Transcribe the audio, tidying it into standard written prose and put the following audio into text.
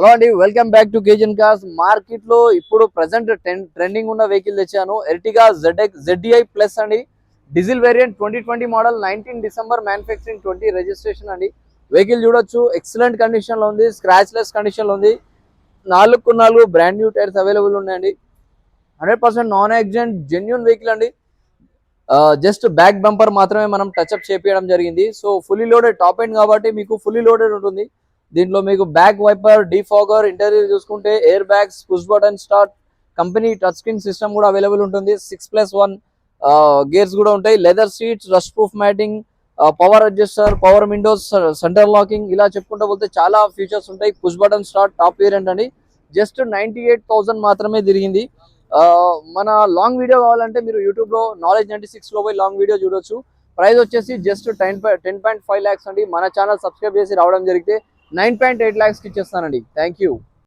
Hello అండి, welcome back to Cajun cars. Market లో ఇప్పుడు ప్రెసెంట్ ట్రెండింగ్ ఉన్న వెహికల్ తెచ్చాను. ఎర్టిగా ZDI ప్లస్ అండి, diesel variant 2020 model, 19 December manufacturing, 20 registration అండి. వెహికల్ చూడొచ్చు, ఎక్సలెంట్ కండిషన్ లో ఉంది, స్క్రాచ్ లెస్ కండిషన్ లో ఉంది. 4x4 brand new tyres available ఉన్నాయండి. 100% నాన్ యాక్సిడెంట్ జెన్యూన్ వెహికల్ అండి. జస్ట్ బ్యాక్ బంపర్ మాత్రమే మనం టచ్అప్ చేపించడం జరిగింది. So fully loaded top end కాబట్టి మీకు ఫుల్లీ లోడెడ్ ఉంటుంది. దీంట్లో మీకు బ్యాక్ వైపర్, డీఫాగర్, ఇంటీరియర్ చూసుకుంటే air bags, push button start, company touch screen system కూడా అవైలబుల్ ఉంటుంది. 6+1 గేర్స్ కూడా ఉంటాయి. Leather seats, rust proof matting, power adjuster, power Windows, centre locking, ఇలా చెప్పుకుంటూ పోతే చాలా ఫీచర్స్ ఉంటాయి. Push button start, top variant అండి. జస్ట్ 98,000 మాత్రమే తిరిగింది. మన లాంగ్ వీడియో కావాలంటే మీరు యూట్యూబ్ లో నాలెడ్జ్ 96 లో పోయి లాంగ్ వీడియో చూడొచ్చు. ప్రైస్ వచ్చేసి జస్ట్ 10.5 lakhs అండి. మన ఛానల్ సబ్స్క్రైబ్ చేసి రావడం జరిగితే 9.8 lakhs కి ఇచ్చేస్తానండి. Thank you.